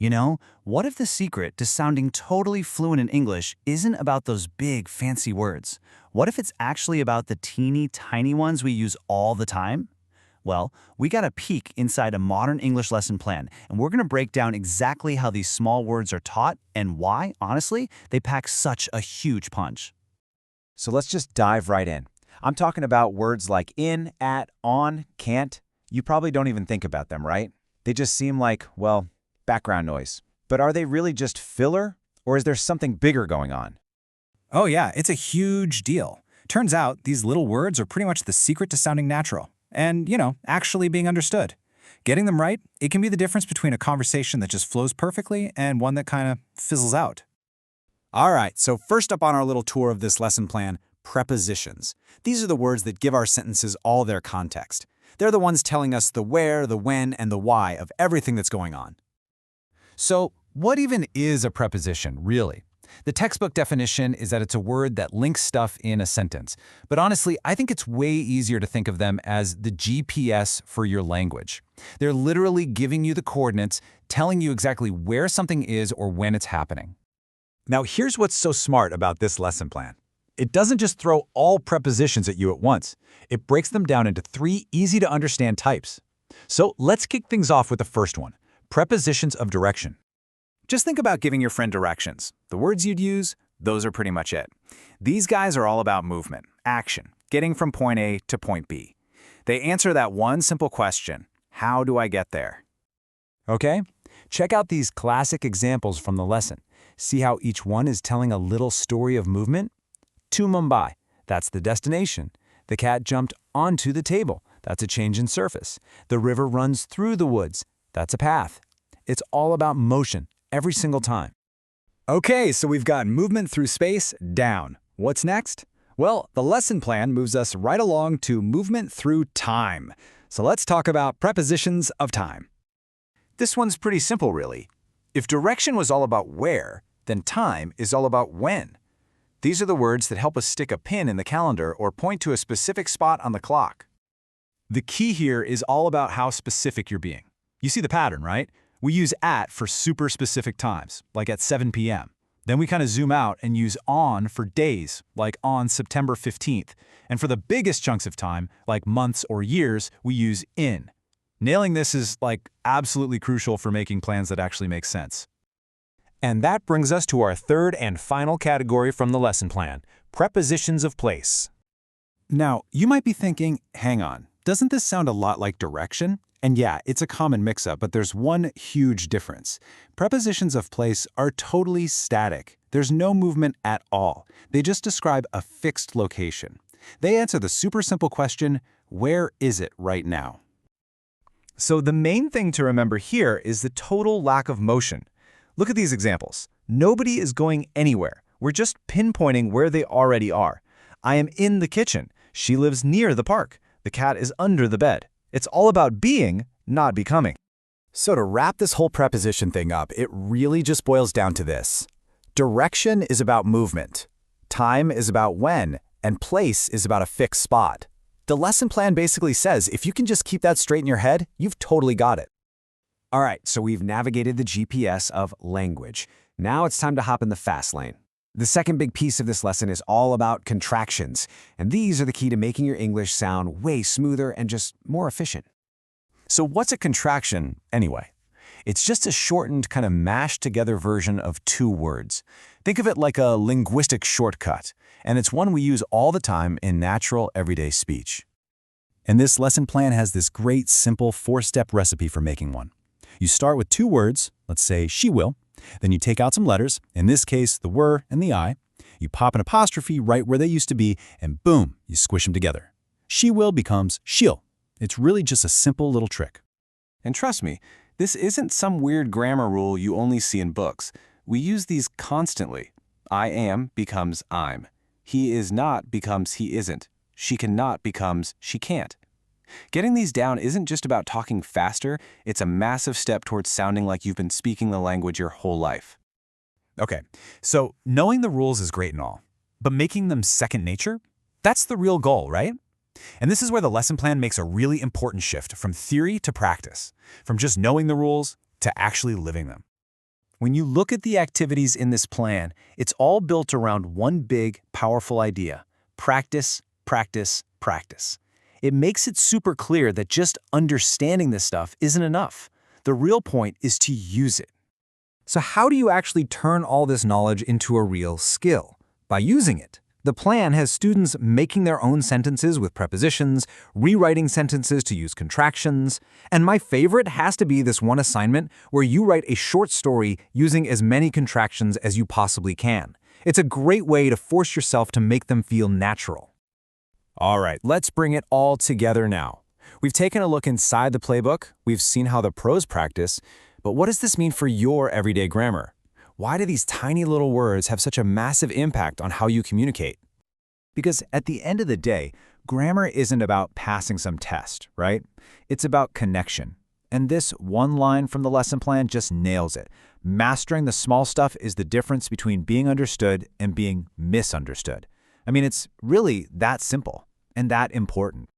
You know, what if the secret to sounding totally fluent in English isn't about those big, fancy words? What if it's actually about the teeny tiny ones we use all the time? Well, we got a peek inside a modern English lesson plan, and we're going to break down exactly how these small words are taught and why, honestly, they pack such a huge punch. So let's just dive right in. I'm talking about words like in, at, on, can't. You probably don't even think about them, right? They just seem like, well, background noise. But are they really just filler, or is there something bigger going on? Oh yeah, it's a huge deal. Turns out these little words are pretty much the secret to sounding natural and, actually being understood. Getting them right, it can be the difference between a conversation that just flows perfectly and one that kind of fizzles out. All right, so first up on our little tour of this lesson plan, prepositions. These are the words that give our sentences all their context. They're the ones telling us the where, the when, and the why of everything that's going on. So, what even is a preposition, really? The textbook definition is that it's a word that links stuff in a sentence. But honestly, I think it's way easier to think of them as the GPS for your language. They're literally giving you the coordinates, telling you exactly where something is or when it's happening. Now, here's what's so smart about this lesson plan. It doesn't just throw all prepositions at you at once. It breaks them down into 3 easy-to-understand types. So let's kick things off with the first one, prepositions of direction. Just think about giving your friend directions. The words you'd use, those are pretty much it. These guys are all about movement, action, getting from point A to point B. They answer that one simple question, how do I get there? Okay, check out these classic examples from the lesson. See how each one is telling a little story of movement? To Mumbai, that's the destination. The cat jumped onto the table. That's a change in surface. The river runs through the woods. That's a path. It's all about motion every single time. Okay, so we've got movement through space down. What's next? Well, the lesson plan moves us right along to movement through time. So let's talk about prepositions of time. This one's pretty simple, really. If direction was all about where, then time is all about when. These are the words that help us stick a pin in the calendar or point to a specific spot on the clock. The key here is all about how specific you're being. You see the pattern, right? We use at for super specific times, like at 7 p.m. Then we kind of zoom out and use on for days, like on September 15th. And for the biggest chunks of time, like months or years, we use in. Nailing this is absolutely crucial for making plans that actually make sense. And that brings us to our third and final category from the lesson plan, prepositions of place. Now, you might be thinking, hang on, doesn't this sound a lot like direction? And yeah, it's a common mix-up, but there's one huge difference. Prepositions of place are totally static. There's no movement at all. They just describe a fixed location. They answer the super simple question, where is it right now? So the main thing to remember here is the total lack of motion. Look at these examples. Nobody is going anywhere. We're just pinpointing where they already are. I am in the kitchen. She lives near the park. The cat is under the bed. It's all about being, not becoming. So to wrap this whole preposition thing up, it really just boils down to this. Direction is about movement. Time is about when, and place is about a fixed spot. The lesson plan basically says if you can just keep that straight in your head, you've totally got it. All right, so we've navigated the GPS of language. Now it's time to hop in the fast lane. The second big piece of this lesson is all about contractions, and these are the key to making your English sound way smoother and just more efficient. So what's a contraction anyway? It's just a shortened, kind of mashed together version of 2 words. Think of it like a linguistic shortcut, and it's one we use all the time in natural, everyday speech. And this lesson plan has this great, simple 4-step recipe for making one. You start with 2 words, let's say she will. Then you take out some letters, in this case, the were and the I. You pop an apostrophe right where they used to be, and boom, you squish them together. She will becomes she'll. It's really just a simple little trick. And trust me, this isn't some weird grammar rule you only see in books. We use these constantly. I am becomes I'm. He is not becomes he isn't. She cannot becomes she can't. Getting these down isn't just about talking faster, it's a massive step towards sounding like you've been speaking the language your whole life. Okay, so knowing the rules is great and all, but making them second nature? That's the real goal, right? And this is where the lesson plan makes a really important shift from theory to practice, from just knowing the rules to actually living them. When you look at the activities in this plan, it's all built around one big, powerful idea: practice, practice, practice. It makes it super clear that just understanding this stuff isn't enough. The real point is to use it. So how do you actually turn all this knowledge into a real skill? By using it. The plan has students making their own sentences with prepositions, rewriting sentences to use contractions, and my favorite has to be this one assignment where you write a short story using as many contractions as you possibly can. It's a great way to force yourself to make them feel natural. All right, let's bring it all together now. We've taken a look inside the playbook, we've seen how the pros practice, but what does this mean for your everyday grammar? Why do these tiny little words have such a massive impact on how you communicate? Because at the end of the day, grammar isn't about passing some test, right? It's about connection. And this one line from the lesson plan just nails it. Mastering the small stuff is the difference between being understood and being misunderstood. I mean, it's really that simple and that important.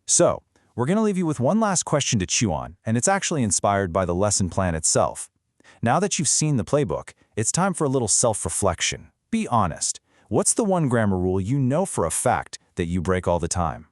So, we're going to leave you with one last question to chew on, and it's actually inspired by the lesson plan itself. Now that you've seen the playbook, it's time for a little self-reflection. Be honest. What's the one grammar rule you know for a fact that you break all the time?